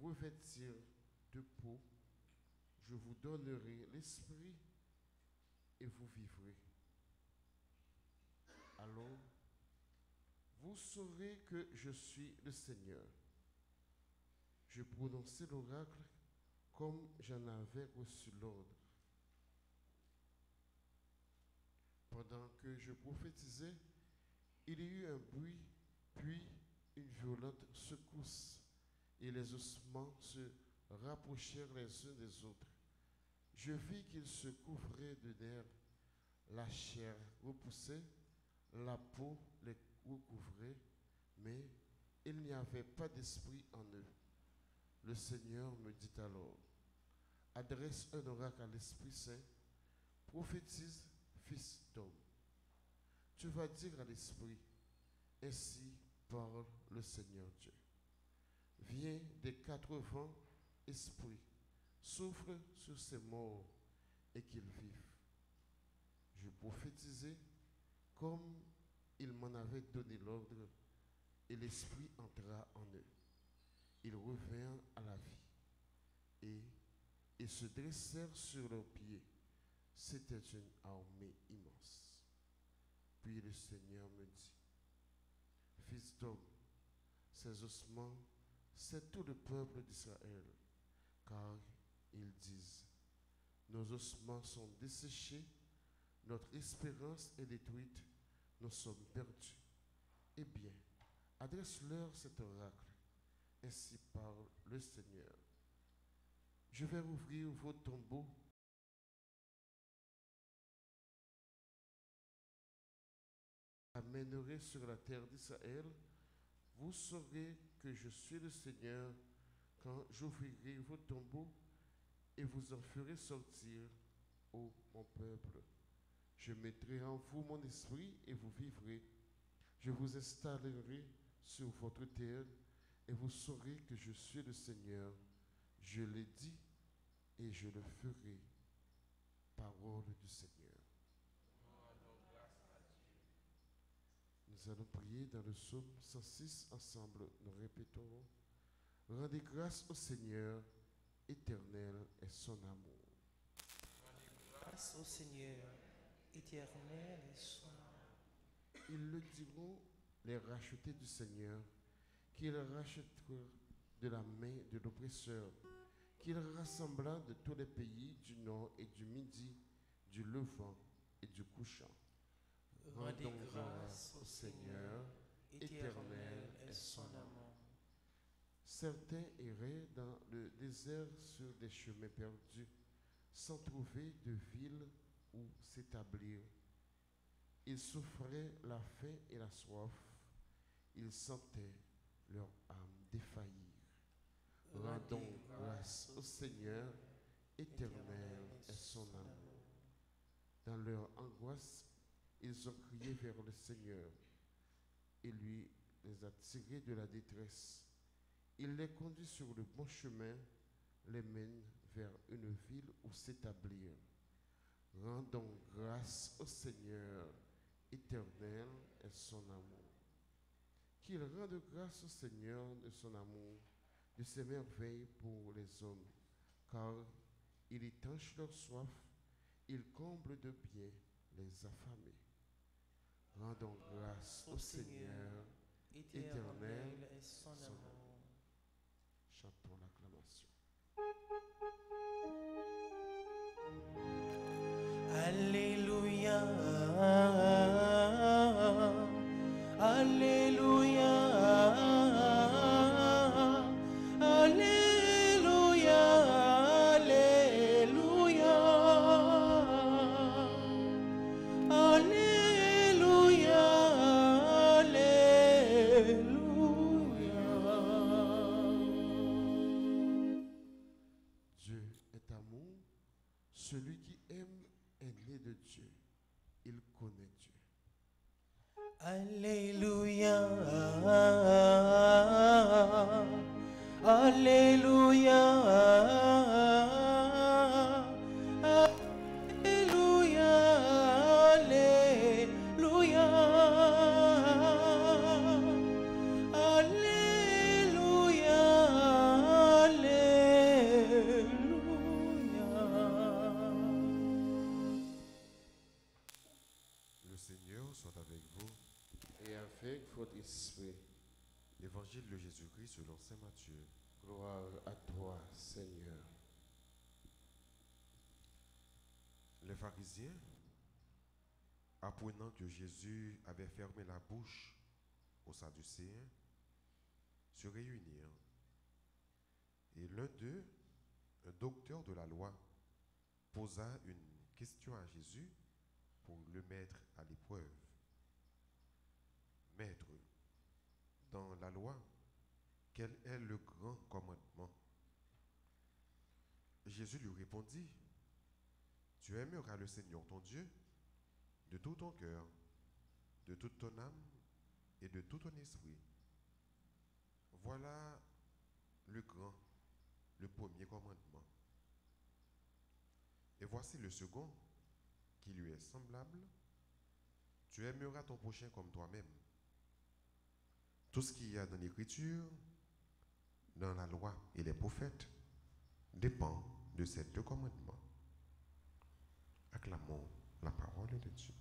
revêtir de peau, je vous donnerai l'esprit et vous vivrez. Alors, vous saurez que je suis le Seigneur. Je prononçai l'oracle comme j'en avais reçu l'ordre. Pendant que je prophétisais, il y eut un bruit, puis une violente secousse, et les ossements se rapprochèrent les uns des autres. Je vis qu'ils se couvraient de nerfs, la chair repoussait, la peau les recouvrait, mais il n'y avait pas d'esprit en eux. Le Seigneur me dit alors, adresse un oracle à l'Esprit Saint, prophétise, fils d'homme. Tu vas dire à l'Esprit, ainsi parle le Seigneur Dieu. Viens des quatre vents, Esprit, souffle sur ces morts et qu'ils vivent. Je prophétisai comme il m'en avait donné l'ordre, et l'Esprit entra en eux. Ils revinrent à la vie, et ils se dressèrent sur leurs pieds. C'était une armée immense. Puis le Seigneur me dit, fils d'homme, ces ossements, c'est tout le peuple d'Israël, car ils disent, nos ossements sont desséchés, notre espérance est détruite, nous sommes perdus. Eh bien, adresse-leur cet oracle. Ainsi parle le Seigneur. Je vais ouvrir vos tombeaux amènerai sur la terre d'Israël. Vous saurez que je suis le Seigneur quand j'ouvrirai vos tombeaux et vous en ferai sortir, ô mon peuple. Je mettrai en vous mon esprit et vous vivrez. Je vous installerai sur votre terre et vous saurez que je suis le Seigneur. Je l'ai dit et je le ferai. Parole du Seigneur. Nous allons prier dans le psaume 106 ensemble. Nous répétons. Rendez grâce au Seigneur, éternel est son amour. Rendez grâce au Seigneur, éternel est son amour. Ils le diront, les rachetés du Seigneur, qu'il rachètera de la main de l'oppresseur, qu'il rassembla de tous les pays du nord et du midi, du levant et du couchant. Rendons grâce au Seigneur, éternel est son amour. Certains erraient dans le désert sur des chemins perdus, sans trouver de ville où s'établir. Ils souffraient la faim et la soif, ils sentaient leur âme défaillir. Rendons grâce au Seigneur, éternel est son amour. Dans leur angoisse, ils ont crié vers le Seigneur et lui les a tirés de la détresse. Il les conduit sur le bon chemin, les mène vers une ville où s'établir. Rendons grâce au Seigneur, éternel est son amour. Qu'il rende grâce au Seigneur de son amour, de ses merveilles pour les hommes, car il étanche leur soif, il comble de bien les affamés. Rendons grâce au Seigneur, éternel est son amour. Chantons l'acclamation. Alléluia, Alléluia, Alléluia, Alléluia, Alléluia, Alléluia. Dieu est amour. Celui qui aime est né de Dieu. Il connaît Dieu. Alléluia, Alléluia, Alléluia, Alléluia, Alléluia, Saint Matthieu. Gloire à toi, Seigneur. Les pharisiens, apprenant que Jésus avait fermé la bouche aux Sadducéens, se réunirent. Et l'un d'eux, un docteur de la loi, posa une question à Jésus pour le mettre à l'épreuve. Maître, dans la loi, quel est le grand commandement? Jésus lui répondit, tu aimeras le Seigneur ton Dieu de tout ton cœur, de toute ton âme et de tout ton esprit. Voilà le grand, le premier commandement. Et voici le second, qui lui est semblable. Tu aimeras ton prochain comme toi-même. Tout ce qu'il y a dans l'Écriture, dans la loi et les prophètes, dépend de ces deux commandements. Acclamons la parole de Dieu.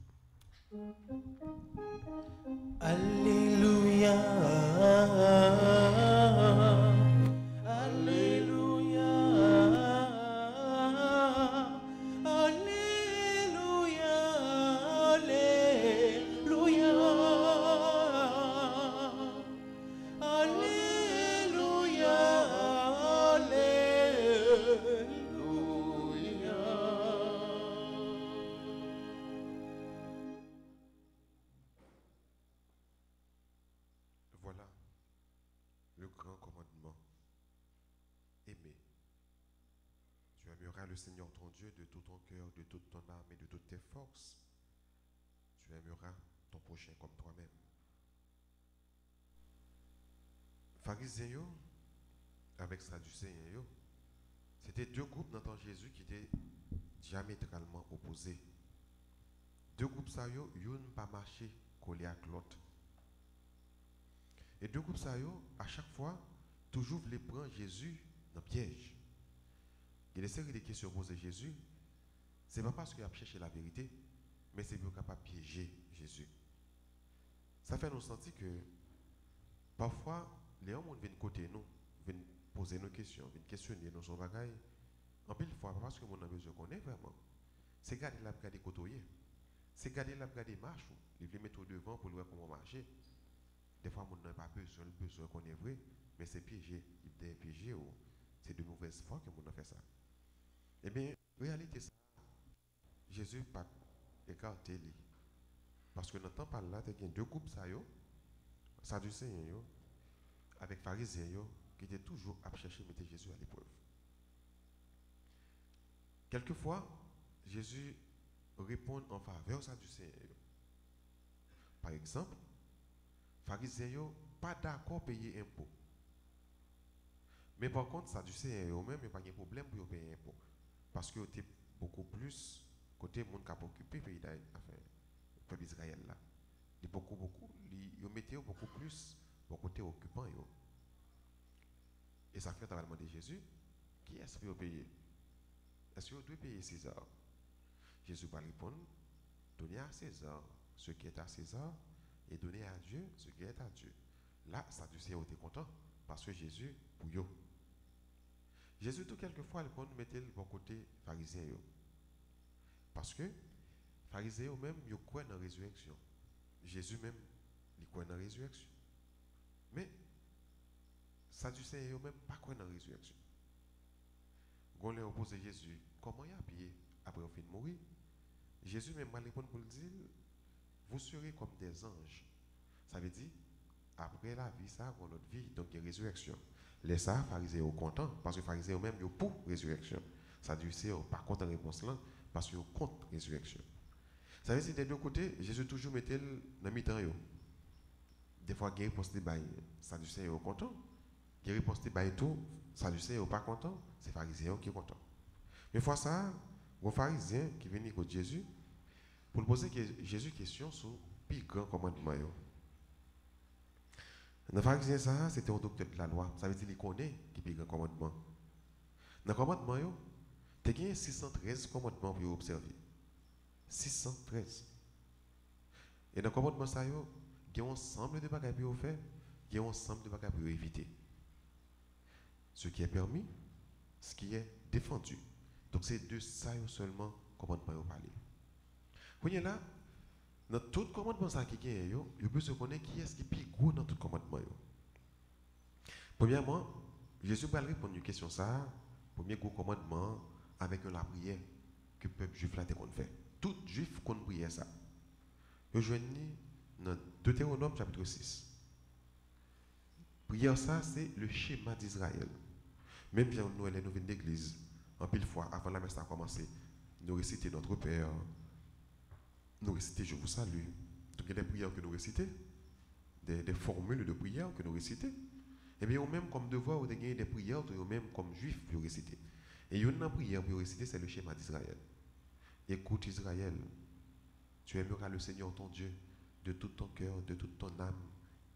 Alléluia. Alléluia. Alléluia. Alléluia. Alléluia. Voilà le grand commandement. Aimer. Tu aimeras le Seigneur ton Dieu de tout ton cœur, de toute ton âme et de toutes tes forces. Tu aimeras ton prochain comme toi-même. Pharisiens avec Sadducéens, c'était deux groupes dans le temps de Jésus qui étaient diamétralement opposés. Deux groupes ça yo, yon pas marché collé à l'autre. Et deux groupes ça yo, à chaque fois, toujours voulaient prendre Jésus dans le piège. Il y a des séries de questions posées à Jésus. Ce n'est pas parce qu'il a cherché la vérité, mais c'est pour capable de piéger Jésus. Ça fait nous sentir que parfois, les hommes viennent côté nous, viennent poser nos questions, viennent questionner nos bagailles. En pile fois, pas parce que mon besoin connaît vraiment. C'est garder la garder côtoyer. C'est garder la garder marche, il veut mettre au devant pour voir comment marcher. Des fois, mon n'a pas besoin qu'on est vrai, mais c'est piégé. Il est piégé ou c'est de mauvaise foi que mon a fait ça. Eh bien, en réalité, ça, Jésus n'a pas écarté lui. Parce que dans le temps par là, il y a deux groupes, Sadducéens avec pharisiens qui étaient toujours à chercher de mettre Jésus à l'épreuve. Quelquefois, Jésus répond en faveur aux Sadducéens. Par exemple, pharisiens pas d'accord payer impôt. Mais par contre, Sadducéens eux-mêmes, ils n'ont pas de problème pour payer impôt. Parce qu'ils étaient beaucoup plus côté monde qui a occupé le pays d'Israël là. Ils mettaient beaucoup plus pour côté occupant. Et ça fait demander Jésus, qui est-ce qui doit payer? Est-ce qu'il doit payer César? Jésus va répondre, donnez à César ce qui est à César et donnez à Dieu ce qui est à Dieu. Là, Sadducéens étaient contents parce que Jésus, pour eux. Jésus, tout quelquefois, il peut nous mettre le bon côté pharisien. Parce que pharisiens eux-mêmes, ils croient dans la résurrection. Jésus même, il croit dans la résurrection. Mais Sadducéens eux-mêmes, pas croient dans la résurrection. Quand on leur pose Jésus, comment il a payé après au fin de mourir? Jésus même va répondre pour le dire, vous serez comme des anges. Ça veut dire, après la vie, ça, on notre vie, donc il y a résurrection. Les pharisiens sont contents parce que les pharisiens eux-mêmes sont pour résurrection. Sadducéens sont pas contre la réponse là parce qu'ils sont contre résurrection. Ça veut dire des deux côtés, Jésus toujours mettait dans mi-temps. Des fois, il y a réponse de bail, Sadducéens sont contents. Il y a réponse de bail tout, Sadducéens sont pas contents, c'est les pharisiens qui sont contents. Mais fois ça, les pharisiens qui viennent contre Jésus pour poser Jésus question sur le plus grand commandement. Dans le pharisien, ça, c'était un docteur de la loi. Ça veut dire qu'il connaît qui est le grand commandement. Dans le commandement, il y a 613 commandements pour observer. 613. Et dans le commandement, il y a un ensemble de bagages pour faire, il y a un ensemble de bagages pour éviter. ce qui est permis, ce qui est défendu. Donc c'est de ça seulement commandement parler. Vous voyez là, dans tout commandement ça qui est yo, il peut se connaître qui est-ce qui est plus gros dans tout commandement yo. Premièrement, Jésus va répondre à une question ça, premier gros commandement avec la prière que le peuple juif là fait. Tout juif qu'on priait ça. Je joignez dans Deutéronome chapitre 6. Prière ça c'est le schéma d'Israël. Même si nous venons d'église, en pile fois avant la messe a commencé, nous réciter notre Père, nous réciter je vous salue. Donc il y a des prières que nous récitons, des formules de prière que nous récitons. Et bien, même comme devoir, vous avez des prières, vous même comme juif, pour réciter. Et une prière pour réciter, c'est le schéma d'Israël. Écoute Israël, tu aimeras le Seigneur ton Dieu de tout ton cœur, de toute ton âme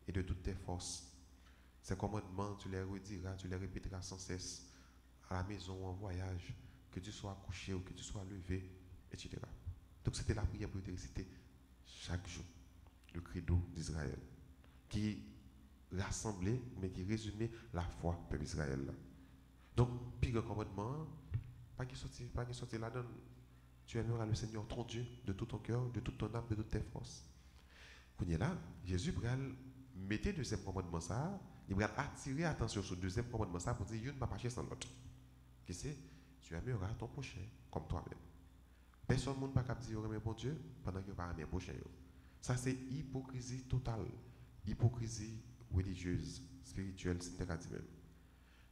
et de toutes tes forces. Ces commandements, tu les rediras, tu les répéteras sans cesse à la maison ou en voyage, que tu sois couché ou que tu sois levé, etc. Donc c'était la prière pour réciter chaque jour, le credo d'Israël, qui rassemblait, mais qui résumait la foi de peuple Israël. Donc, puis le commandement, pas qu'il sorti là-dedans. Tu aimeras le Seigneur ton Dieu de tout ton cœur, de toute ton âme, de toutes tes forces. Quand il est là, Jésus va mettre le deuxième commandement ça, il va attirer attention sur le deuxième commandement ça pour dire il ne va pas chercher sans l'autre. Qui c'est? Tu aimeras ton prochain comme toi-même. Personne ne peut pas dire aimer mon Dieu pendant que tu pas aimer prochain. Ça c'est hypocrisie totale, hypocrisie religieuse, spirituelle, c'est même.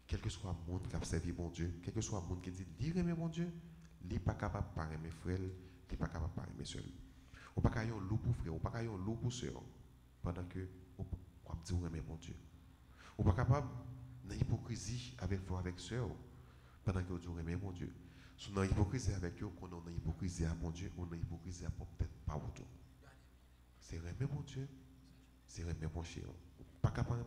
Quel que soit le monde qui a servi mon Dieu, quel que soit le monde qui dit dire aimer mon Dieu, il n'est pas capable de parler mes frères, il n'est pas capable de parler mes soeurs. On ne peut pas avoir un loup pour frère, on ne peut pas avoir un loup pour soeur, pendant que on dit aimer mon Dieu. On n'est pas capable dans l'hypocrisie avec frère, avec soeur, pendant que on dit aimer mon Dieu. Si on a hypocrisie avec eux, on a hypocrisie à mon Dieu, on a hypocrisie à peut-être pas autour. C'est aimer mon Dieu, c'est aimer mon chien. On n'est pas capable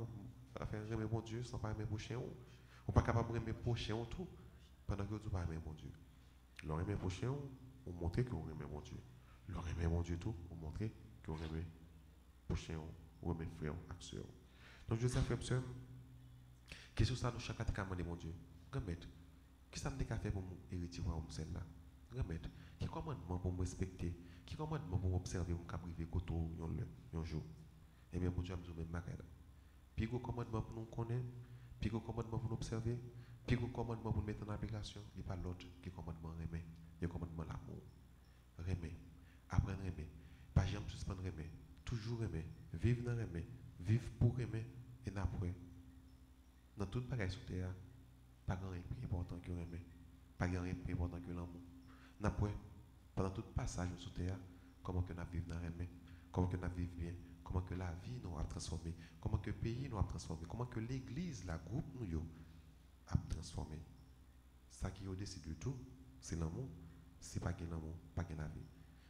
de faire aimer mon Dieu sans pas aimer mon chien. On n'est pas capable d'aimer mon chien tout, pendant que on dit pas aimer mon Dieu. Leur aimer mon chien, on montre qu'on aime mon Dieu. Leur aimer mon Dieu tout, on montre qu'on aime mon chien, on aime frère, acteur. Donc je sais, frère, monsieur, qu'est-ce que ça nous chaque attaquant de mon Dieu? Remettre. Qu'est-ce que ça me dit qu'à faire pour héritier ou celle-là? Remettre. Qui commandement pour me respecter? Qui commandement pour m'observer, pour me priver koto un jour? Eh bien, mon Dieu, je me dis même puis le commandement pour nous connaître, puis le commandement pour nous observer, puis le commandement pour nous mettre en application, il n'y a pas l'autre qui est commandement remet. Il y a le commandement l'amour. Remet. Apprendre à aimer. Pas jamais suspendre aimer. Toujours aimer. Vivre dans aimer. Vivre pour aimer et après. Dans toute bagaille sur terre, pas grand chose plus important que aimer. Pas grand chose plus important que l'amour. Après, pendant tout passage sur terre, comment que nous vivons dans aimer, comment que nous vivons bien, comment que la vie nous a transformé, comment que le pays nous a transformé, comment que l'église, la groupe nous a transformé. Ça qui est au-dessus de tout, c'est l'amour. C'est pas qu'il l'amour, pas qu'il la vie.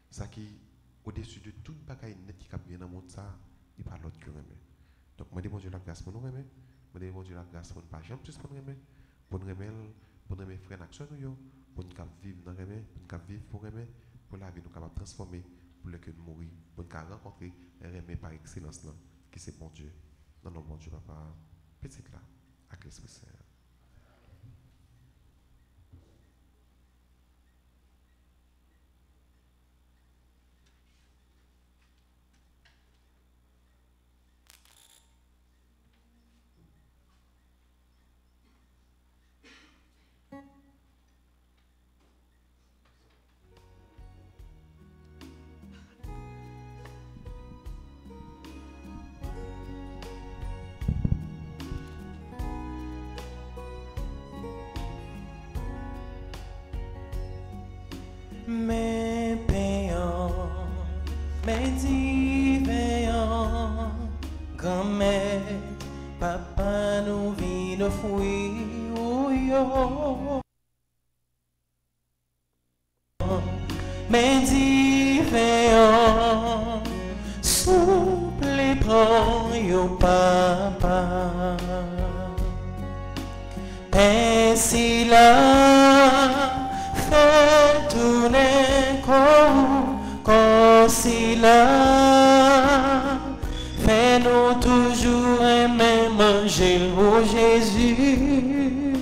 Ça qui est au-dessus de toute bagaille net qui a bien dans le monde, ça, il n'y a pas l'autre que aimer. Donc, je demande Dieu la grâce pour nous aimer. Je demande Dieu la grâce pour ne pas jamais plus pour nous aimer. Pour nous aimer frères et sœurs, pour nous vivre dans aimer, pour nous vivre pour aimer, pour la vie nous capable de transformer, pour que nous mourir, pour nous rencontrer et aimer par excellence, qui c'est bon Dieu. Non, non, bon Dieu, papa, petit là, avec l'Esprit Saint. Mes payants, mes divins, grand-mère, papa nous vit de fruits, ou yo. Mes divins, souple prends yo papa. Ainsi là, fait tourner comme si là, fais-nous toujours aimer manger au Jésus.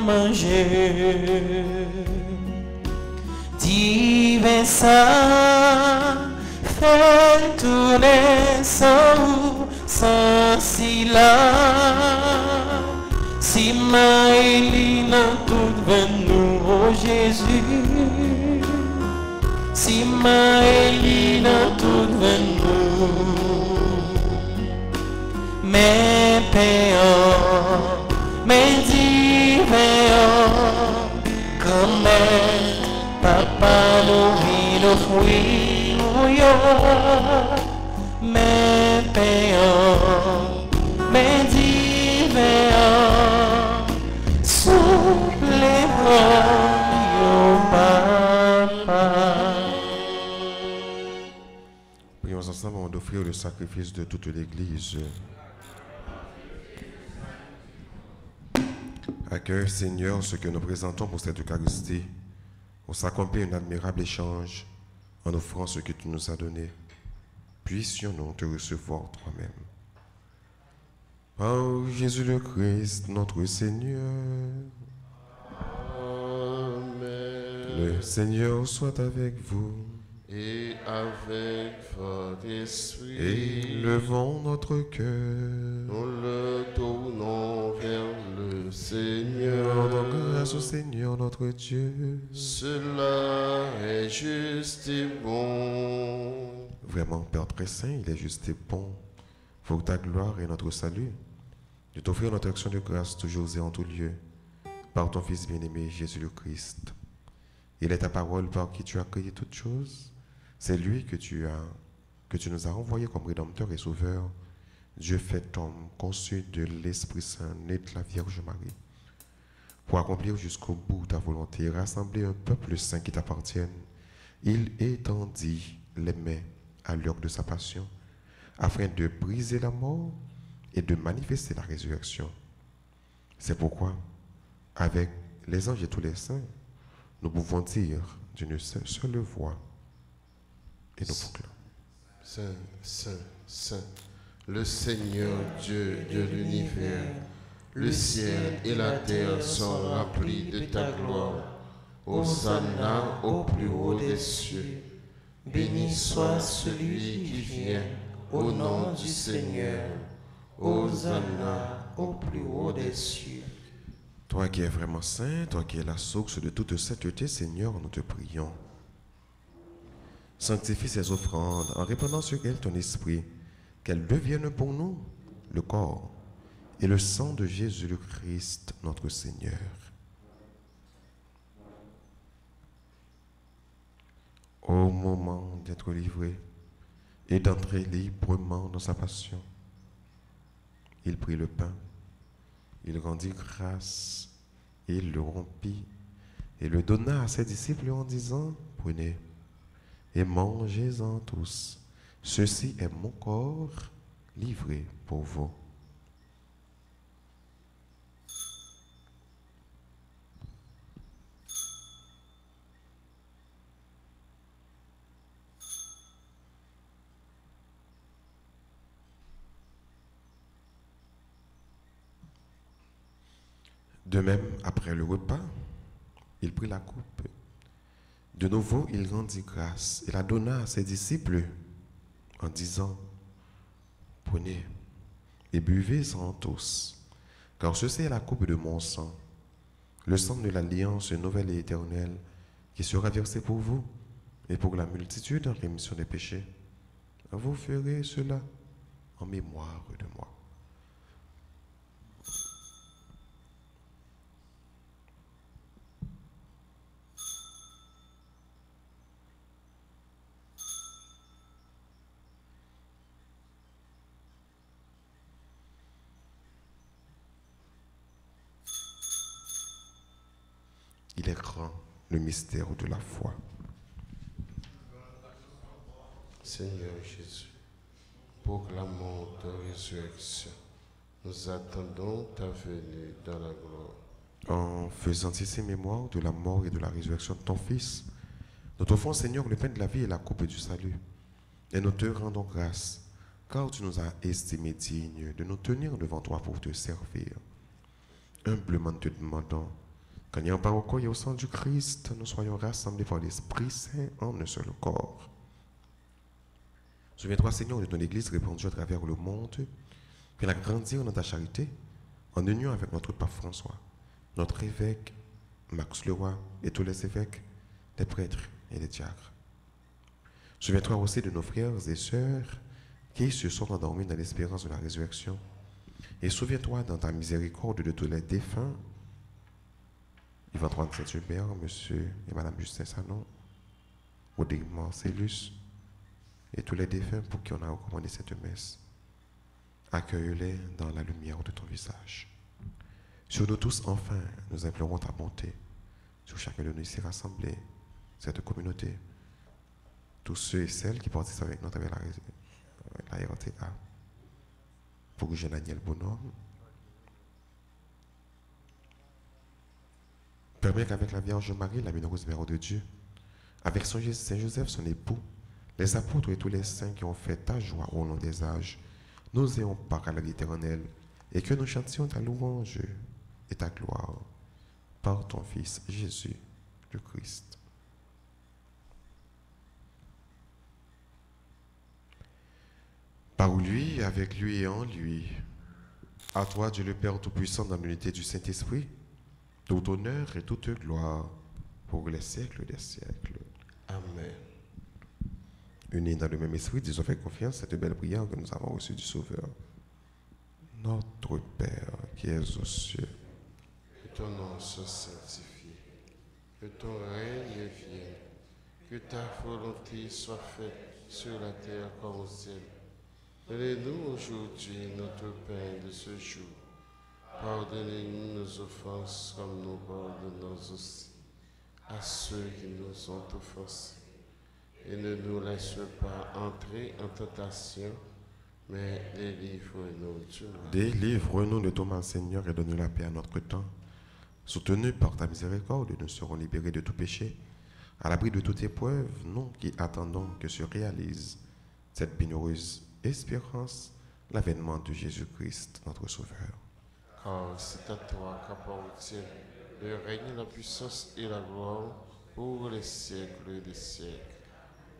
manger. Divin ça, fait tourner sans si là. Si maïli dans tout nous, oh Jésus. Si maïli dans tout nous. Mes payants, mes divins, comme papa nous vit nos fruits, mes payants, mes divins, souple les papa. Prions ensemble avant d'offrir le sacrifice de toute l'Église. Accueille, Seigneur, ce que nous présentons pour cette Eucharistie, pour s'accomplir un admirable échange en offrant ce que tu nous as donné. Puissions-nous te recevoir toi-même. Par Jésus le Christ, notre Seigneur. Amen. Le Seigneur soit avec vous. Et avec votre esprit, Élevons notre cœur. nous le tournons vers le Seigneur. Rendons grâce au Seigneur notre Dieu. Cela est juste et bon. Vraiment, Père très saint, il est juste et bon pour ta gloire et notre salut, de t'offrir notre action de grâce toujours et en tout lieu, par ton Fils bien-aimé Jésus le Christ. Il est ta parole par qui tu as créé toutes choses. C'est lui que tu nous as envoyé comme Rédempteur et Sauveur, Dieu fait homme, conçu de l'Esprit Saint, né de la Vierge Marie, pour accomplir jusqu'au bout ta volonté et rassembler un peuple saint qui t'appartienne. Il étendit les mains à l'heure de sa passion, afin de briser la mort et de manifester la résurrection. C'est pourquoi, avec les anges et tous les saints, nous pouvons dire d'une seule voix et nous proclamons. Saint, Saint, Saint, le Seigneur Dieu de l'univers, le ciel et la terre sont remplis de ta gloire. Hosanna au plus haut des cieux. Béni soit celui qui vient au nom du Seigneur. Hosanna au plus haut des cieux. Toi qui es vraiment saint, toi qui es la source de toute sainteté, Seigneur, nous te prions. Sanctifie ces offrandes en répandant sur elles ton esprit, qu'elles deviennent pour nous le corps et le sang de Jésus le Christ, notre Seigneur. Au moment d'être livré et d'entrer librement dans sa passion, il prit le pain, il rendit grâce, il le rompit et le donna à ses disciples en disant, prenez et mangez-en tous. Ceci est mon corps livré pour vous. De même, après le repas, il prit la coupe. De nouveau, il rendit grâce et la donna à ses disciples en disant, prenez et buvez-en tous, car ceci est la coupe de mon sang, le sang de l'alliance nouvelle et éternelle qui sera versé pour vous et pour la multitude en rémission des péchés. Vous ferez cela en mémoire de moi. Il est grand, le mystère de la foi. Seigneur Jésus, proclamons ta résurrection. Nous attendons ta venue dans la gloire. En faisant ici mémoire de la mort et de la résurrection de ton Fils, nous t'offrons, Seigneur, le pain de la vie et la coupe du salut. Et nous te rendons grâce, car tu nous as estimés dignes de nous tenir devant toi pour te servir. Humblement te demandons Qu'en ayant par au corps et au sang du Christ, nous soyons rassemblés par l'Esprit Saint en un seul corps. Souviens-toi, Seigneur, de ton Église répandue à travers le monde, puis la grandir dans ta charité, en union avec notre pape François, notre évêque Max Leroy et tous les évêques, les prêtres et les diacres. Souviens-toi aussi de nos frères et sœurs qui se sont endormis dans l'espérance de la résurrection. Et souviens-toi dans ta miséricorde de tous les défunts, Yves-Antoine Saint-Hubert, monsieur et madame Justin Sanon, Rodrigue Marcellus, et tous les défunts pour qui on a recommandé cette messe. Accueille-les dans la lumière de ton visage. Sur nous tous, enfin, nous implorons ta bonté. Sur chacun de nous ici rassemblés, cette communauté, tous ceux et celles qui participent avec nous avec la RTA, pour Jean Daniel Bonhomme, permet qu'avec la Vierge Marie, la bienheureuse Mère de Dieu, avec Saint Joseph, son époux, les apôtres et tous les saints qui ont fait ta joie au long des âges, nous ayons part à la vie éternelle et que nous chantions ta louange et ta gloire par ton Fils Jésus le Christ. Par lui, avec lui et en lui, à toi Dieu le Père Tout-Puissant dans l'unité du Saint-Esprit, tout honneur et toute gloire pour les siècles des siècles. Amen. Unis dans le même esprit, disons avec confiance cette belle prière que nous avons reçue du Sauveur. Notre Père qui es aux cieux, Que ton nom soit sanctifié, que ton règne vienne, que ta volonté soit faite sur la terre comme au ciel. Donnez-nous aujourd'hui notre pain de ce jour. Pardonnez-nous nos offenses comme nous pardonnons aussi à ceux qui nous ont offensés. Et ne nous laisse pas entrer en tentation, mais délivre-nous du mal. délivre-nous de ton mal, Seigneur, et donne la paix à notre temps. Soutenus par ta miséricorde, nous serons libérés de tout péché. À l'abri de toute épreuve, nous qui attendons que se réalise cette bienheureuse espérance, l'avènement de Jésus-Christ, notre Sauveur. Car c'est à toi qu'appartient le règne, la puissance et la gloire pour les siècles des siècles.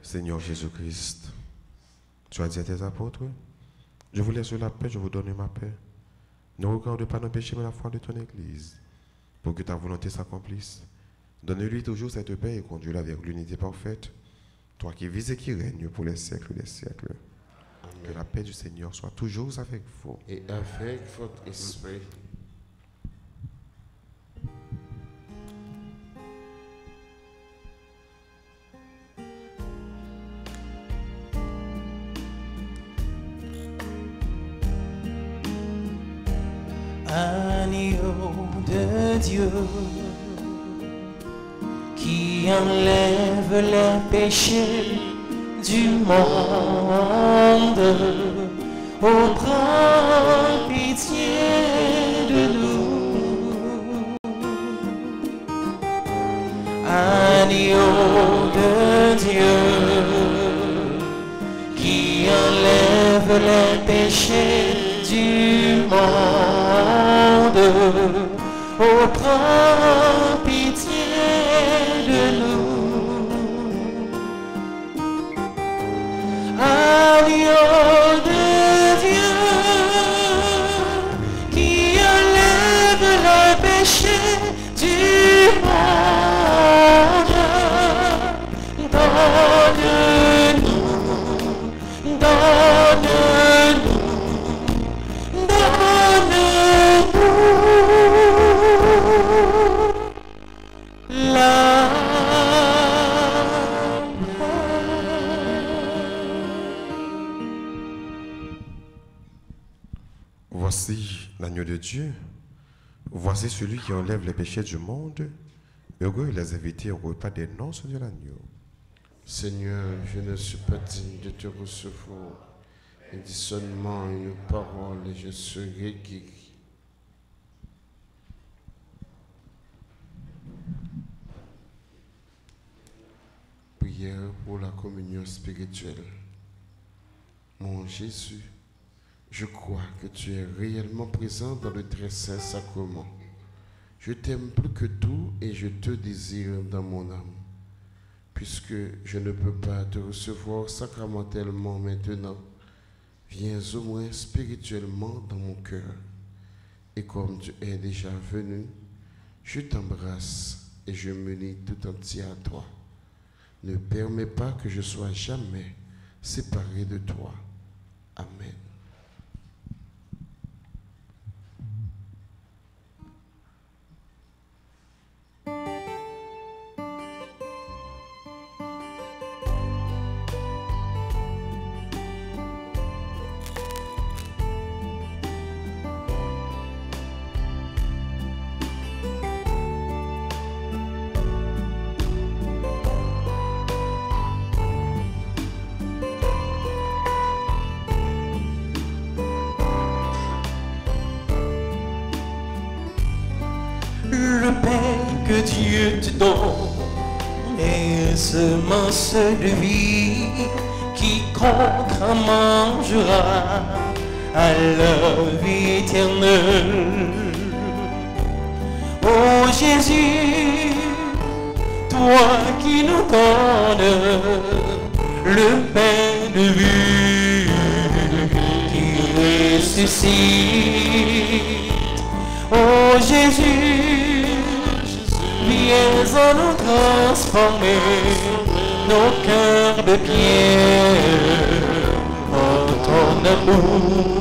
Seigneur Jésus-Christ, tu as dit à tes apôtres, je vous laisse la paix, je vous donne ma paix. Ne regarde pas nos péchés, mais la foi de ton Église, pour que ta volonté s'accomplisse. Donne-lui toujours cette paix et conduis-la vers l'unité parfaite, toi qui vis et qui règnes pour les siècles des siècles. Amen. Que la paix du Seigneur soit toujours avec vous. Et avec votre esprit. Agneau de Dieu qui enlève les péchés du monde, oh prends pitié de nous. Agneau de Dieu qui enlève les péchés du monde, oh prends pitié de nous. Agneau de Dieu qui enlève le péché du monde, donne-nous, donne-nous, la Voici l'agneau de Dieu, voici celui qui enlève les péchés du monde. Heureux les invités au repas des noces de l'agneau. Seigneur, je ne suis pas digne de te recevoir. Et dis seulement une parole et je serai guéri. Prière pour la communion spirituelle. Mon Jésus, je crois que tu es réellement présent dans le très saint sacrement. Je t'aime plus que tout et je te désire dans mon âme. Puisque je ne peux pas te recevoir sacramentellement maintenant, viens au moins spirituellement dans mon cœur. Et comme tu es déjà venu, je t'embrasse et je m'unis tout entier à toi. Ne permets pas que je sois jamais séparé de toi. Amen. Le pain que Dieu te donne est semence de vie. Quiconque en mangera à la vie éternelle. Ô Jésus, toi qui nous donnes le pain de vie qui ressuscite. Ô Jésus, viens en nous transformer nos cœurs de pierre en ton amour.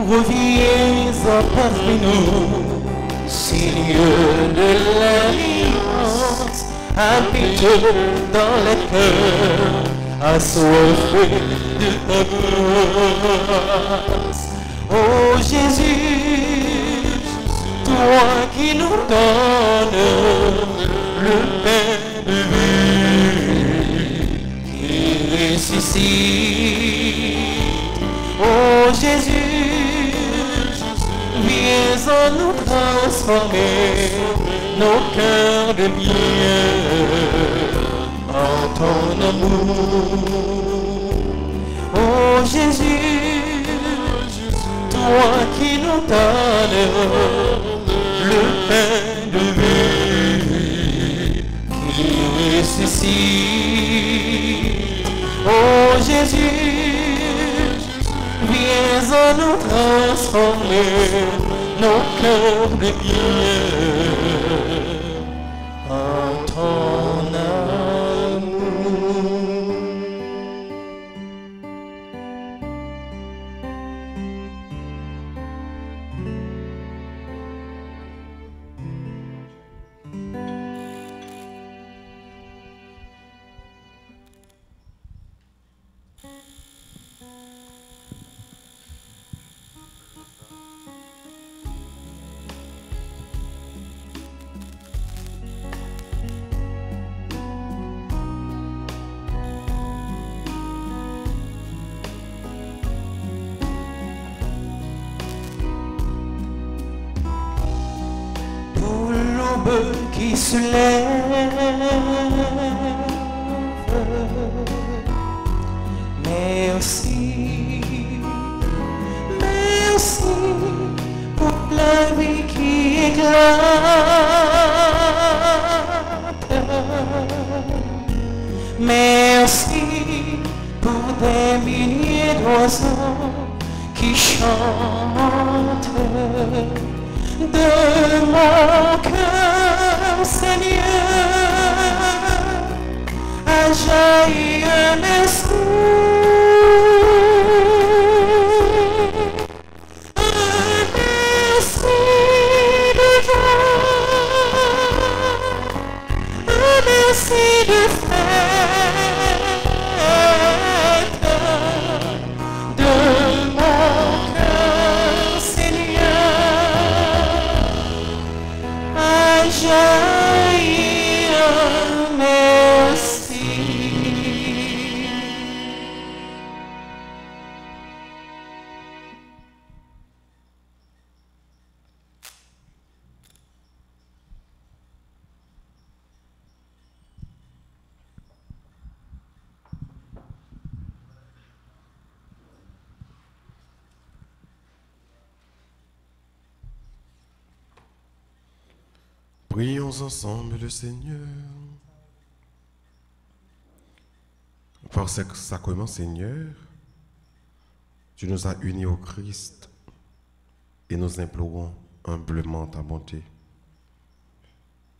Reviens parmi nous, Seigneur de l'Alliance, habite dans les cœurs, assoiffés de ta grâce. Ô Jésus, toi qui nous donnes le pain de vie qui ressuscite. Ô Jésus, viens en nous transformer nos cœurs de bien en ton amour. Ô Jésus, toi qui nous donnes le pain de vie qui ressuscite. Ô Jésus, viens en nous transformer nos cœurs de bien en ton amour. Qui se lève, merci, merci pour la vie qui éclate, merci pour des milliers d'oiseaux qui chantent. De mon cœur, Seigneur, a jailli un esprit, de joie, un esprit de fête, de mon cœur, Seigneur. Jaillit un merci. Prions ensemble le Seigneur. Par ce sacrement, Seigneur, tu nous as unis au Christ et nous implorons humblement ta bonté.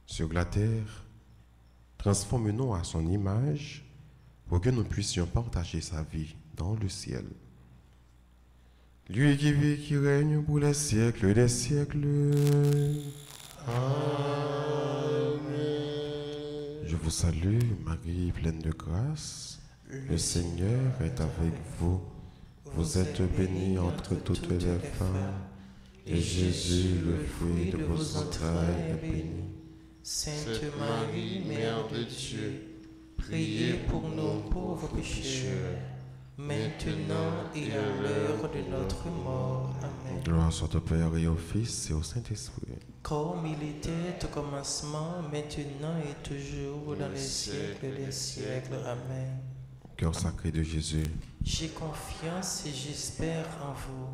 Sur la terre, transforme-nous à son image pour que nous puissions partager sa vie dans le ciel. Lui qui vit, qui règne pour les siècles des siècles. Amen. Je vous salue, Marie, pleine de grâce. Le Seigneur est avec vous. Vous êtes bénie entre toutes les femmes, et Jésus, le fruit de vos entrailles, est béni. Sainte Marie, Mère de Dieu, priez pour nous pauvres pécheurs, maintenant et à l'heure de notre mort. Amen. Gloire soit au Père et au Fils et au Saint-Esprit. Comme il était au commencement, maintenant et toujours, dans les siècles des siècles. Amen. Cœur sacré de Jésus, J'ai confiance et j'espère en vous.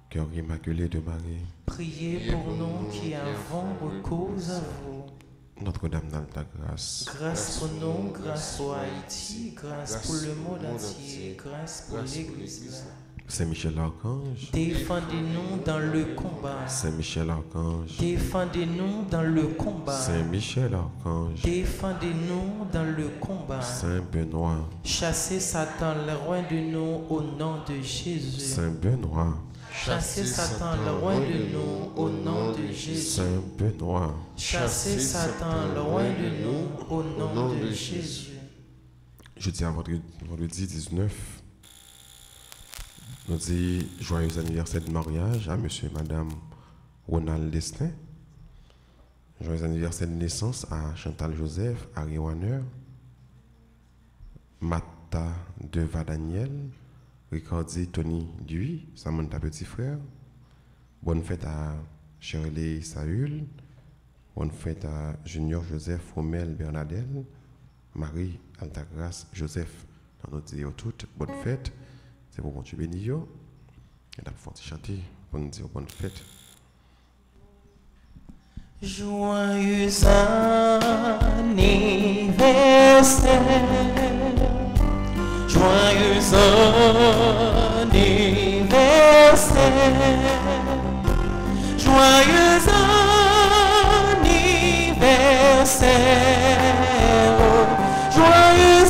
cœur immaculé de Marie, Priez pour nous qui avons recours à vous. Notre-Dame d'Alta Grâce, Grâce pour nous, grâce pour Haïti, grâce pour le monde entier, grâce pour l'Église. Saint-Michel l'Archange, Défendez-nous dans le combat. Saint-Michel l'Archange, Défendez-nous dans le combat. Saint-Michel l'Archange, Défendez-nous dans le combat. Saint-Benoît, Chassez Satan loin de nous au nom de Jésus. Saint-Benoît, Chassez Satan loin de nous au nom de Jésus. Saint-Benoît. Chassez Satan loin de nous au nom de Jésus. Jeudi à vendredi 19, nous dit joyeux anniversaire de mariage à monsieur et madame Ronald Destin. Joyeux anniversaire de naissance à Chantal Joseph, Harry Warner, Mata Deva Daniel, Ricardi Tony Duy, Samantha petit frère. Bonne fête à Shirley Saül. Bonne fête à Junior Joseph Romel Bernadette, Marie Altagrace Joseph. Dans notre dire toutes, bonne fête. C'est pour mon Dieu béni. Et là, pour chanter, pour nous dire bonne fête. Joyeux anniversaire, joyeux anniversaire, joyeux anniversaire, joyeux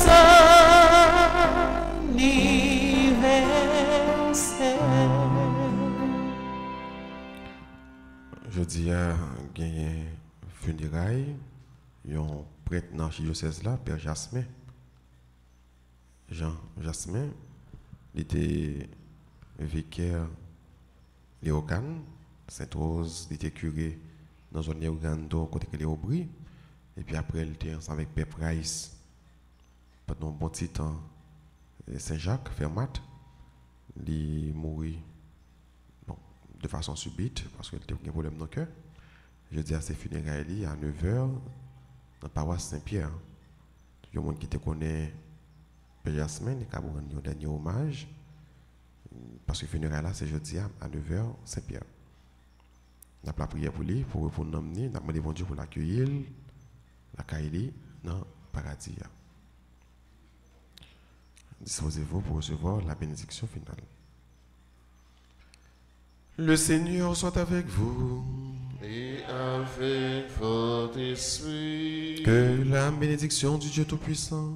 anniversaire. Je dis à gagné funérailles, un prêtre dans l'archidiocèse là, Père Jasmin. Jean Jasmin, il était vicaire Léogane, Sainte-Rose, il était curé dans une zone Léogane, côté de Léobri. Et puis après, il était ensemble avec Père Price pendant un bon petit temps. Saint-Jacques, Fermat, il mourit de façon subite parce qu'il était un problème dans le cœur. Je dis à ses funérailles à 9h dans la paroisse Saint-Pierre. Il y a des gens qui te connaissent Père Jasmin, qui a rendu un dernier hommage. Parce que le funérailles là, c'est jeudi à 9h Saint-Pierre. On a la prière pour lui, pour l'emmener, on a demandé bon Dieu pour l'accueillir, la cailler dans le paradis. Disposez-vous pour recevoir la bénédiction finale. Le Seigneur soit avec vous. Et avec votre esprit. Que la bénédiction du Dieu Tout-Puissant,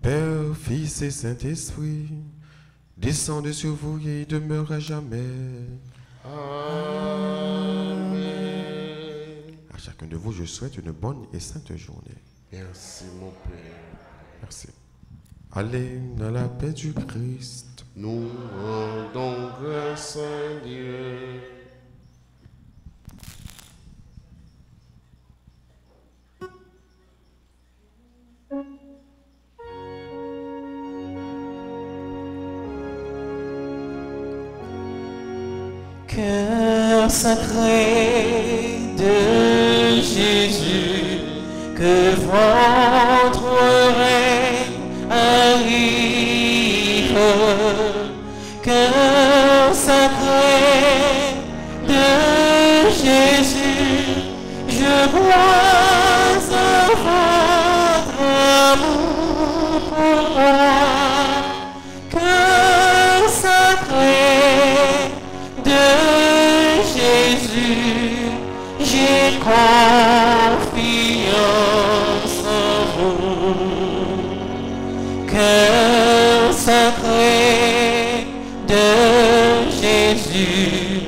Père, Fils et Saint-Esprit, descende sur vous et demeure à jamais. Amen. À chacun de vous, je souhaite une bonne et sainte journée. Merci mon Père. Merci. Allez dans la paix du Christ. Nous rendons grâce à Dieu. Cœur sacré de Jésus, que votre règne arrive. Cœur sacré de Jésus, je bois Jésus,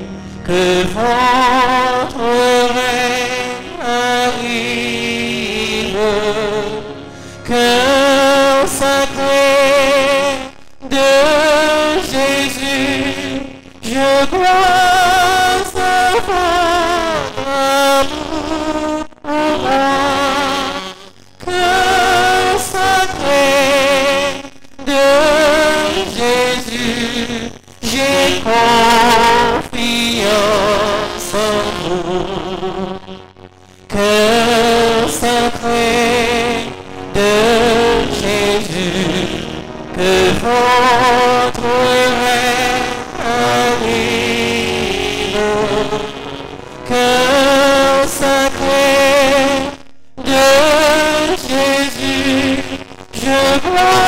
que votre règne arrive. Cœur sacré de Jésus, je crois savoir amour pour moi. Cœur sacré de Jésus, j'ai confiance en vous. Cœur sacré de Jésus, que votre règne arrive. Cœur sacré de Jésus, je crois